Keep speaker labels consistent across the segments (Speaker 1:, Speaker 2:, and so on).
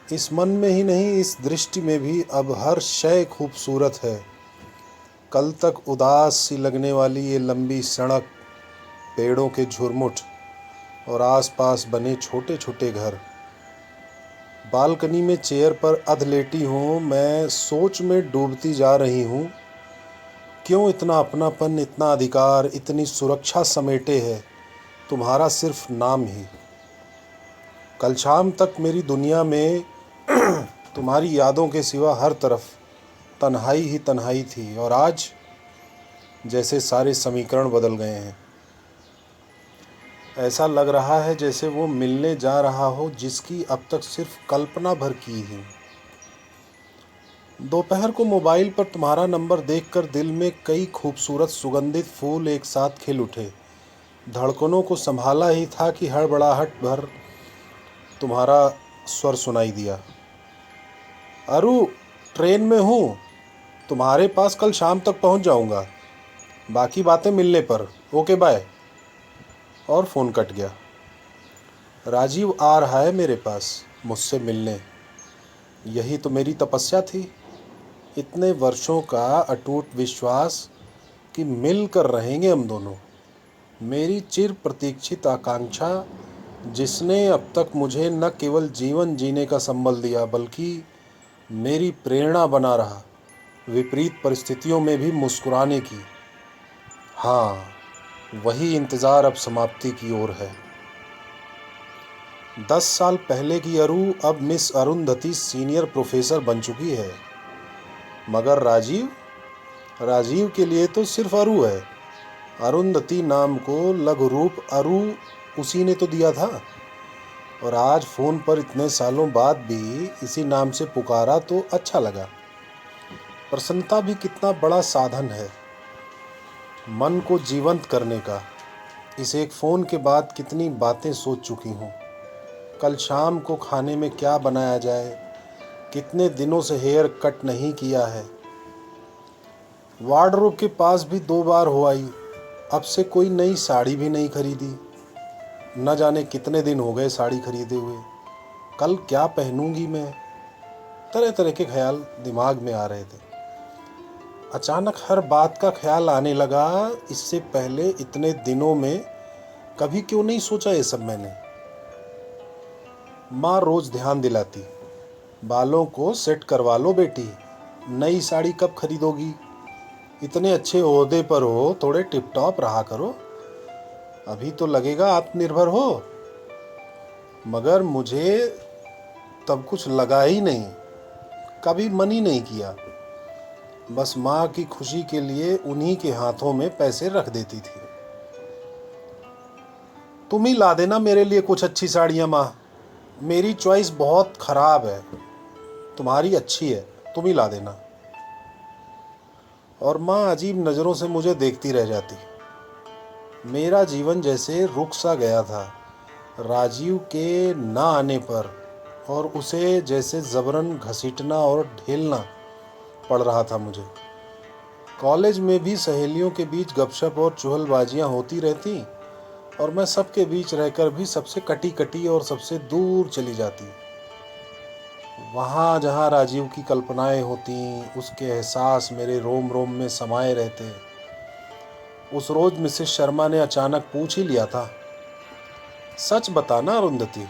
Speaker 1: इस मन में ही नहीं, इस दृष्टि में भी अब हर शय खूबसूरत है। कल तक उदास सी लगने वाली ये लंबी सड़क, पेड़ों के झुरमुट और आसपास बने छोटे छोटे घर। बालकनी में चेयर पर अध लेटी हूँ, मैं सोच में डूबती जा रही हूँ। क्यों इतना अपनापन, इतना अधिकार, इतनी सुरक्षा समेटे है तुम्हारा सिर्फ नाम ही। कल शाम तक मेरी दुनिया में तुम्हारी यादों के सिवा हर तरफ तन्हाई ही तन्हाई थी, और आज जैसे सारे समीकरण बदल गए हैं। ऐसा लग रहा है जैसे वो मिलने जा रहा हो जिसकी अब तक सिर्फ कल्पना भर की ही। दोपहर को मोबाइल पर तुम्हारा नंबर देखकर दिल में कई खूबसूरत सुगंधित फूल एक साथ खिल उठे। धड़कनों को संभाला ही था कि हड़बड़ाहट भर तुम्हारा स्वर सुनाई दिया। अरु, ट्रेन में हूँ, तुम्हारे पास कल शाम तक पहुँच जाऊँगा। बाकी बातें मिलने पर। Okay bye. और फ़ोन कट गया। राजीव आ रहा है मेरे पास मुझसे मिलने। यही तो मेरी तपस्या थी, इतने वर्षों का अटूट विश्वास कि मिल कर रहेंगे हम दोनों। मेरी चिर प्रतीक्षित आकांक्षा, जिसने अब तक मुझे न केवल जीवन जीने का संबल दिया बल्कि मेरी प्रेरणा बना रहा, विपरीत परिस्थितियों में भी मुस्कुराने की। हाँ, वही इंतज़ार अब समाप्ति की ओर है। 10 साल पहले की अरु अब मिस अरुंधति सीनियर प्रोफेसर बन चुकी है। मगर राजीव, राजीव के लिए तो सिर्फ अरु है। अरुंधति नाम को लघु रूप अरु उसी ने तो दिया था, और आज फ़ोन पर इतने सालों बाद भी इसी नाम से पुकारा तो अच्छा लगा। प्रसन्नता भी कितना बड़ा साधन है मन को जीवंत करने का। इस एक फ़ोन के बाद कितनी बातें सोच चुकी हूँ। कल शाम को खाने में क्या बनाया जाए, कितने दिनों से हेयर कट नहीं किया है। वार्डरोब के पास भी 2 बार हो आई, अब से कोई नई साड़ी भी नहीं खरीदी। न जाने कितने दिन हो गए साड़ी खरीदे हुए। कल क्या पहनूंगी मैं, तरह तरह के ख्याल दिमाग में आ रहे थे। अचानक हर बात का ख्याल आने लगा, इससे पहले इतने दिनों में कभी क्यों नहीं सोचा ये सब मैंने। माँ रोज ध्यान दिलाती, बालों को सेट करवा लो बेटी, नई साड़ी कब खरीदोगी, इतने अच्छे ओहदे पर हो, थोड़े टिप टॉप रहा करो, अभी तो लगेगा आत्मनिर्भर हो। मगर मुझे तब कुछ लगा ही नहीं, कभी मन ही नहीं किया। बस माँ की खुशी के लिए उन्हीं के हाथों में पैसे रख देती थी। तुम ही ला देना मेरे लिए कुछ अच्छी साड़ियाँ माँ, मेरी चॉइस बहुत खराब है, तुम्हारी अच्छी है, तुम ही ला देना। और माँ अजीब नज़रों से मुझे देखती रह जाती। मेरा जीवन जैसे रुक सा गया था राजीव के ना आने पर, और उसे जैसे ज़बरन घसीटना और ढेलना पड़ रहा था मुझे। कॉलेज में भी सहेलियों के बीच गपशप और चुहलबाजियाँ होती रहती, और मैं सबके बीच रहकर भी सबसे कटी कटी और सबसे दूर चली जाती। वहाँ जहाँ राजीव की कल्पनाएं होती, उसके एहसास मेरे रोम रोम में समाये रहते। उस रोज़ मिसेस शर्मा ने अचानक पूछ ही लिया था, सच बताना अरुंधति,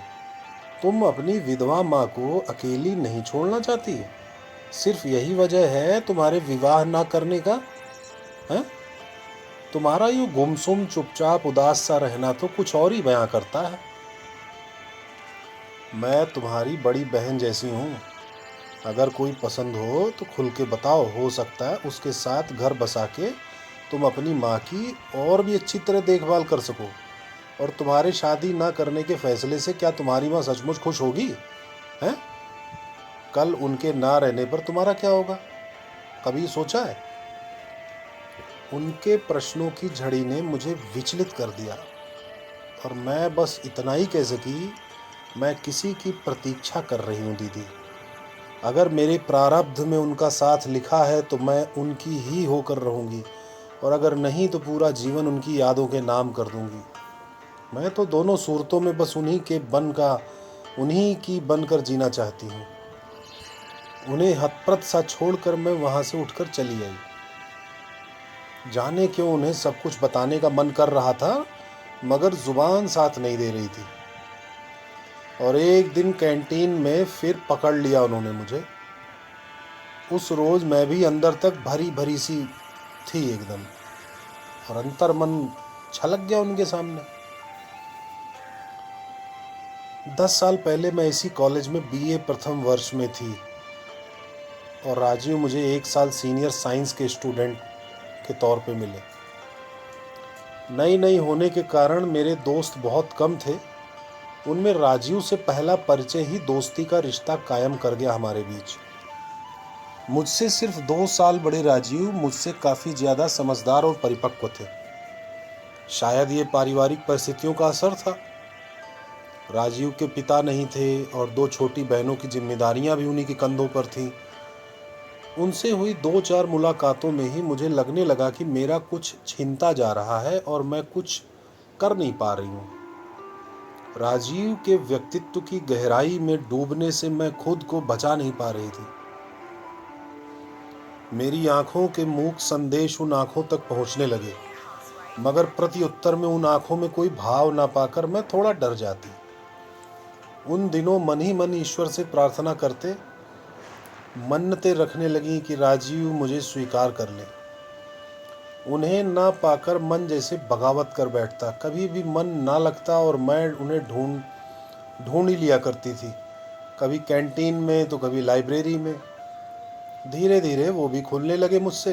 Speaker 1: तुम अपनी विधवा माँ को अकेली नहीं छोड़ना चाहती? सिर्फ यही वजह है तुम्हारे विवाह ना करने का? है तुम्हारा यूँ गुमसुम चुपचाप उदास सा रहना तो कुछ और ही बयां करता है। मैं तुम्हारी बड़ी बहन जैसी हूँ, अगर कोई पसंद हो तो खुल के बताओ, हो सकता है उसके साथ घर बसा के तुम अपनी माँ की और भी अच्छी तरह देखभाल कर सको। और तुम्हारे शादी ना करने के फैसले से क्या तुम्हारी माँ सचमुच खुश होगी? हैं? कल उनके ना रहने पर तुम्हारा क्या होगा, कभी सोचा है? उनके प्रश्नों की झड़ी ने मुझे विचलित कर दिया, और मैं बस इतना ही कह सकी, मैं किसी की प्रतीक्षा कर रही हूँ दीदी। अगर मेरे प्रारब्ध में उनका साथ लिखा है तो मैं उनकी ही होकर रहूँगी, और अगर नहीं तो पूरा जीवन उनकी यादों के नाम कर दूँगी। मैं तो दोनों सूरतों में बस उन्हीं के बन का उन्हीं की बनकर जीना चाहती हूँ। उन्हें हतप्रत सा छोड़कर मैं वहाँ से उठकर चली आई। जाने क्यों उन्हें सब कुछ बताने का मन कर रहा था, मगर जुबान साथ नहीं दे रही थी। और एक दिन कैंटीन में फिर पकड़ लिया उन्होंने मुझे। उस रोज मैं भी अंदर तक भरी भरी सी थी एकदम, और अंतर्मन छलक गया उनके सामने। 10 साल पहले मैं इसी कॉलेज में बीए प्रथम वर्ष में थी, और राजीव मुझे 1 साल सीनियर साइंस के स्टूडेंट के तौर पे मिले। नई नई होने के कारण मेरे दोस्त बहुत कम थे। उनमें राजीव से पहला परिचय ही दोस्ती का रिश्ता कायम कर गया हमारे बीच। मुझसे सिर्फ 2 साल बड़े राजीव मुझसे काफ़ी ज़्यादा समझदार और परिपक्व थे। शायद ये पारिवारिक परिस्थितियों का असर था। राजीव के पिता नहीं थे और 2 छोटी बहनों की जिम्मेदारियां भी उन्हीं के कंधों पर थीं। उनसे हुई 2-4 मुलाकातों में ही मुझे लगने लगा कि मेरा कुछ छिनता जा रहा है और मैं कुछ कर नहीं पा रही हूँ। राजीव के व्यक्तित्व की गहराई में डूबने से मैं खुद को बचा नहीं पा रही थी। मेरी आंखों के मूक संदेश उन आंखों तक पहुंचने लगे, मगर प्रति उत्तर में उन आंखों में कोई भाव ना पाकर मैं थोड़ा डर जाती। उन दिनों मन ही मन ईश्वर से प्रार्थना करते, मन्नतें रखने लगी कि राजीव मुझे स्वीकार कर ले। उन्हें ना पाकर मन जैसे बगावत कर बैठता। कभी भी मन ना लगता और मैं उन्हें ढूंढ ही लिया करती थी, कभी कैंटीन में तो कभी लाइब्रेरी में। धीरे धीरे वो भी खुलने लगे मुझसे।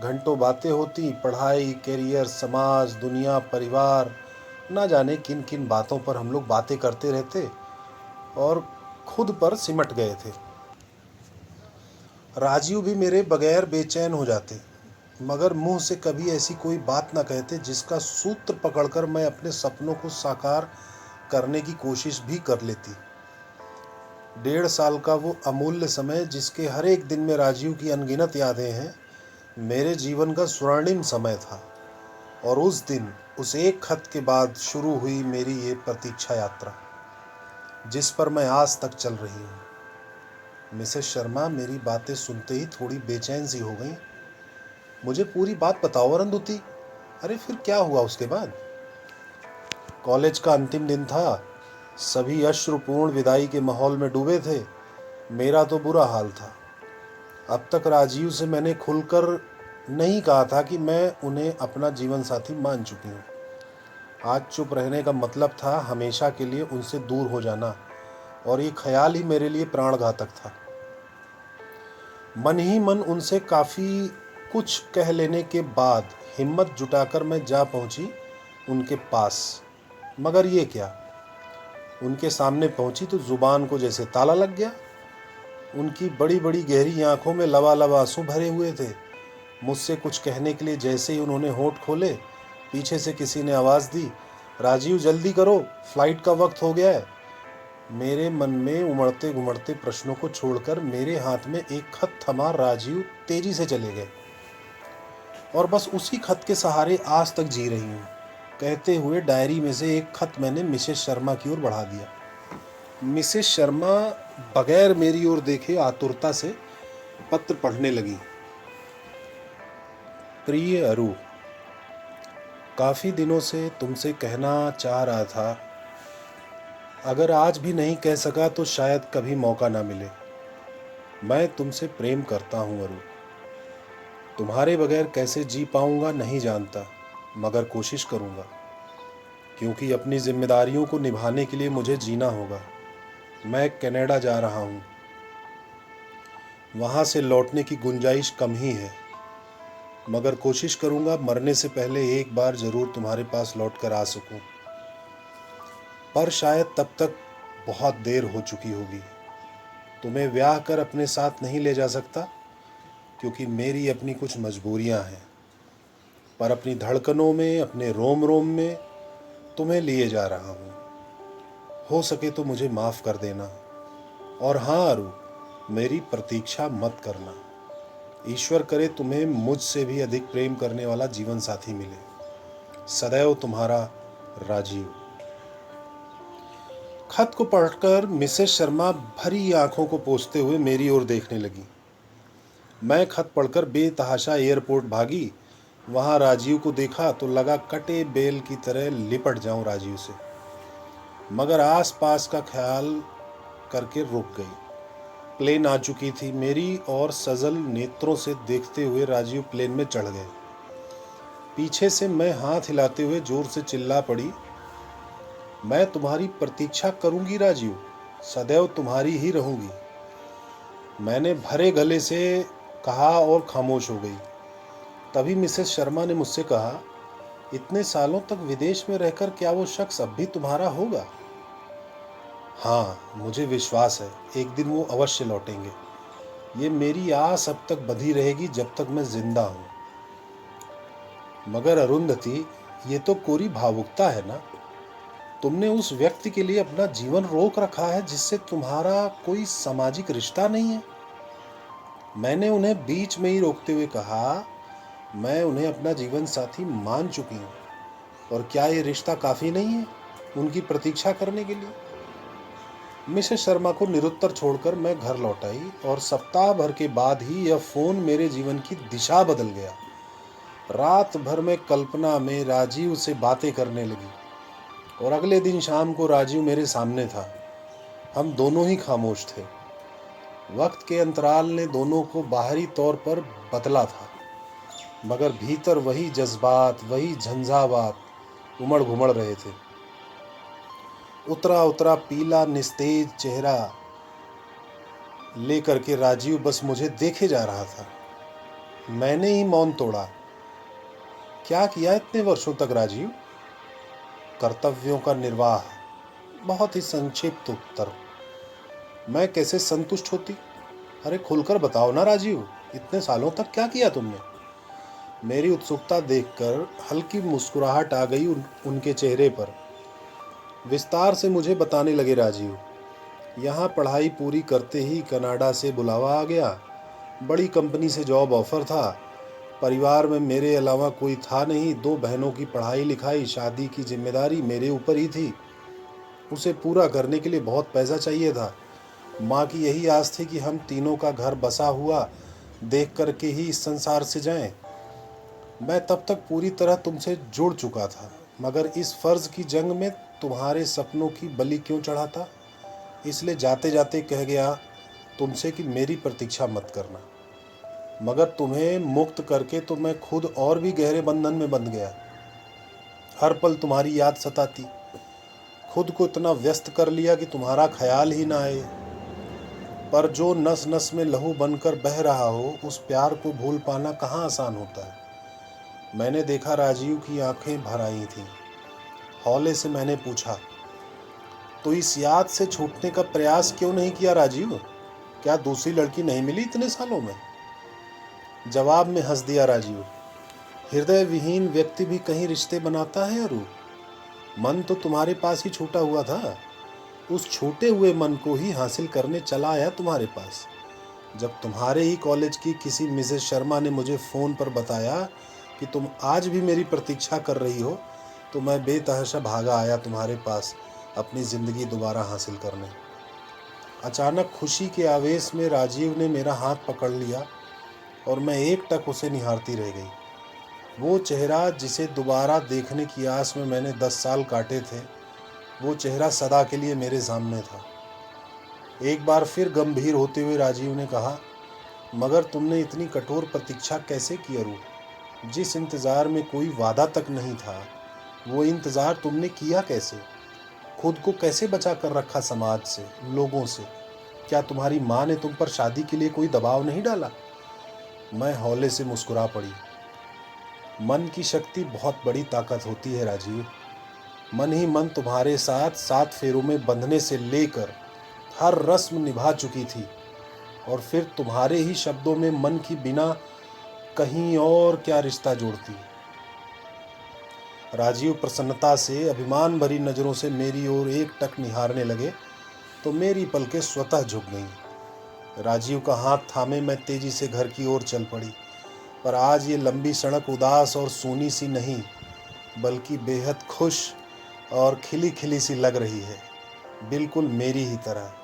Speaker 1: घंटों बातें होती, पढ़ाई, करियर, समाज, दुनिया, परिवार, ना जाने किन किन बातों पर हम लोग बातें करते रहते और खुद पर सिमट गए थे। राजीव भी मेरे बगैर बेचैन हो जाते, मगर मुंह से कभी ऐसी कोई बात ना कहते जिसका सूत्र पकड़कर मैं अपने सपनों को साकार करने की कोशिश भी कर लेती। 1.5 साल का वो अमूल्य समय, जिसके हर एक दिन में राजीव की अनगिनत यादें हैं, मेरे जीवन का स्वर्णिम समय था। और उस दिन, उस एक खत के बाद शुरू हुई मेरी ये प्रतीक्षा यात्रा, जिस पर मैं आज तक चल रही हूँ। मिसेस शर्मा मेरी बातें सुनते ही थोड़ी बेचैन सी हो गई। मुझे पूरी बात बताओ अरुंधति। अरे फिर क्या हुआ उसके बाद? कॉलेज का अंतिम दिन था। सभी अश्रुपूर्ण विदाई के माहौल में डूबे थे। मेरा तो बुरा हाल था। अब तक राजीव से मैंने खुलकर नहीं कहा था कि मैं उन्हें अपना जीवन साथी मान चुकी हूँ। आज चुप रहने का मतलब था हमेशा के लिए उनसे दूर हो जाना, और ये ख्याल ही मेरे लिए प्राणघातक था। मन ही मन उनसे काफ़ी कुछ कह लेने के बाद हिम्मत जुटाकर मैं जा पहुंची उनके पास। मगर ये क्या, उनके सामने पहुंची तो जुबान को जैसे ताला लग गया। उनकी बड़ी बड़ी गहरी आंखों में लबालब आंसू भरे हुए थे। मुझसे कुछ कहने के लिए जैसे ही उन्होंने होंठ खोले, पीछे से किसी ने आवाज़ दी, राजीव जल्दी करो, फ्लाइट का वक्त हो गया है। मेरे मन में उमड़ते घुमड़ते प्रश्नों को छोड़कर मेरे हाथ में एक खत थमा राजीव तेजी से चले गए, और बस उसी खत के सहारे आज तक जी रही हूँ। कहते हुए डायरी में से एक खत मैंने मिसेस शर्मा की ओर बढ़ा दिया। मिसेस शर्मा बगैर मेरी ओर देखे आतुरता से पत्र पढ़ने लगी। प्रिय अरु, काफ़ी दिनों से तुमसे कहना चाह रहा था। अगर आज भी नहीं कह सका तो शायद कभी मौका ना मिले। मैं तुमसे प्रेम करता हूँ अरु। तुम्हारे बगैर कैसे जी पाऊँगा नहीं जानता, मगर कोशिश करूँगा, क्योंकि अपनी जिम्मेदारियों को निभाने के लिए मुझे जीना होगा। मैं कनाडा जा रहा हूँ। वहाँ से लौटने की गुंजाइश कम ही है, मगर कोशिश करूँगा मरने से पहले एक बार ज़रूर तुम्हारे पास लौट कर आ सकूँ। पर शायद तब तक बहुत देर हो चुकी होगी। तुम्हें ब्याह कर अपने साथ नहीं ले जा सकता, क्योंकि मेरी अपनी कुछ मजबूरियाँ हैं, पर अपनी धड़कनों में, अपने रोम रोम में तुम्हें लिए जा रहा हूँ। हो सके तो मुझे माफ़ कर देना। और हाँ अरु, मेरी प्रतीक्षा मत करना। ईश्वर करे तुम्हें मुझसे भी अधिक प्रेम करने वाला जीवन साथी मिले। सदैव तुम्हारा राजीव। खत को पढ़कर मिसेस शर्मा भरी आंखों को पोंछते हुए मेरी ओर देखने लगी। मैं खत पढ़कर बेतहाशा एयरपोर्ट भागी। वहां राजीव को देखा तो लगा कटे बेल की तरह लिपट जाऊं राजीव से, मगर आस पास का ख्याल करके रुक गई। प्लेन आ चुकी थी। मेरी और सजल नेत्रों से देखते हुए राजीव प्लेन में चढ़ गए। पीछे से मैं हाथ हिलाते हुए जोर से चिल्ला पड़ी, मैं तुम्हारी प्रतीक्षा करूंगी राजीव, सदैव तुम्हारी ही रहूंगी। मैंने भरे गले से कहा और खामोश हो गई। तभी मिसेस शर्मा ने मुझसे कहा, इतने सालों तक विदेश में रहकर क्या वो शख्स अब भी तुम्हारा होगा? हाँ, मुझे विश्वास है एक दिन वो अवश्य लौटेंगे। ये मेरी आस अब तक बंधी रहेगी जब तक मैं जिंदा हूं। मगर अरुंधति, ये तो कोरी भावुकता है ना। तुमने उस व्यक्ति के लिए अपना जीवन रोक रखा है जिससे तुम्हारा कोई सामाजिक रिश्ता नहीं है। मैंने उन्हें बीच में ही रोकते हुए कहा, मैं उन्हें अपना जीवन साथी मान चुकी हूँ, और क्या ये रिश्ता काफी नहीं है उनकी प्रतीक्षा करने के लिए? मिसेस शर्मा को निरुत्तर छोड़कर मैं घर लौट आई, और सप्ताह भर के बाद ही यह फोन मेरे जीवन की दिशा बदल गया। रात भर में कल्पना में राजीव से बातें करने लगी, और अगले दिन शाम को राजीव मेरे सामने था। हम दोनों ही खामोश थे। वक्त के अंतराल ने दोनों को बाहरी तौर पर बदला था, मगर भीतर वही जज्बात, वही झंझावात उमड़ घुमड़ रहे थे। उतरा उतरा पीला निस्तेज चेहरा लेकर के राजीव बस मुझे देखे जा रहा था। मैंने ही मौन तोड़ा। क्या किया इतने वर्षों तक राजीव? कर्तव्यों का निर्वाह। बहुत ही संक्षिप्त उत्तर। मैं कैसे संतुष्ट होती? अरे खुलकर बताओ ना राजीव, इतने सालों तक क्या किया तुमने? मेरी उत्सुकता देखकर हल्की मुस्कुराहट आ गई उनके चेहरे पर। विस्तार से मुझे बताने लगे राजीव। यहाँ पढ़ाई पूरी करते ही कनाडा से बुलावा आ गया। बड़ी कंपनी से जॉब ऑफर था। परिवार में मेरे अलावा कोई था नहीं। 2 बहनों की पढ़ाई लिखाई, शादी की जिम्मेदारी मेरे ऊपर ही थी। उसे पूरा करने के लिए बहुत पैसा चाहिए था। माँ की यही आस थी कि हम तीनों का घर बसा हुआ देख करके ही इस संसार से जाएं। मैं तब तक पूरी तरह तुमसे जुड़ चुका था, मगर इस फर्ज की जंग में तुम्हारे सपनों की बलि क्यों चढ़ाता? इसलिए जाते जाते कह गया तुमसे कि मेरी प्रतीक्षा मत करना। मगर तुम्हें मुक्त करके तो मैं खुद और भी गहरे बंधन में बंध गया। हर पल तुम्हारी याद सताती। खुद को इतना व्यस्त कर लिया कि तुम्हारा ख्याल ही ना आए। पर जो नस नस में लहू बनकर बह रहा हो, उस प्यार को भूल पाना कहाँ आसान होता है। मैंने देखा राजीव की आंखें भर आई थीं। हौले से मैंने पूछा, तो इस याद से छूटने का प्रयास क्यों नहीं किया राजीव? क्या दूसरी लड़की नहीं मिली इतने सालों में? जवाब में हंस दिया राजीव। हृदय विहीन व्यक्ति भी कहीं रिश्ते बनाता है अरु। मन तो तुम्हारे पास ही छूटा हुआ था। उस छूटे हुए मन को ही हासिल करने चला आया तुम्हारे पास। जब तुम्हारे ही कॉलेज की किसी मिसेस शर्मा ने मुझे फ़ोन पर बताया कि तुम आज भी मेरी प्रतीक्षा कर रही हो, तो मैं बेतहाशा भागा आया तुम्हारे पास अपनी ज़िंदगी दोबारा हासिल करने। अचानक खुशी के आवेश में राजीव ने मेरा हाथ पकड़ लिया, और मैं एकटक उसे निहारती रह गई। वो चेहरा जिसे दोबारा देखने की आस में मैंने 10 साल काटे थे, वो चेहरा सदा के लिए मेरे सामने था। एक बार फिर गंभीर होते हुए राजीव ने कहा, मगर तुमने इतनी कठोर प्रतीक्षा कैसे की अरु? जिस इंतज़ार में कोई वादा तक नहीं था, वो इंतज़ार तुमने किया कैसे? खुद को कैसे बचा कर रखा समाज से, लोगों से? क्या तुम्हारी माँ ने तुम पर शादी के लिए कोई दबाव नहीं डाला? मैं हौले से मुस्कुरा पड़ी। मन की शक्ति बहुत बड़ी ताकत होती है राजीव। मन ही मन तुम्हारे साथ 7 फेरों में बंधने से लेकर हर रस्म निभा चुकी थी, और फिर तुम्हारे ही शब्दों में मन की बिना कहीं और क्या रिश्ता जोड़ती। राजीव प्रसन्नता से अभिमान भरी नजरों से मेरी ओर एकटक निहारने लगे, तो मेरी पलकें स्वतः झुक गईं। राजीव का हाथ थामे मैं तेजी से घर की ओर चल पड़ी। पर आज ये लंबी सड़क उदास और सूनी सी नहीं, बल्कि बेहद खुश और खिली खिली सी लग रही है। बिल्कुल मेरी ही तरह।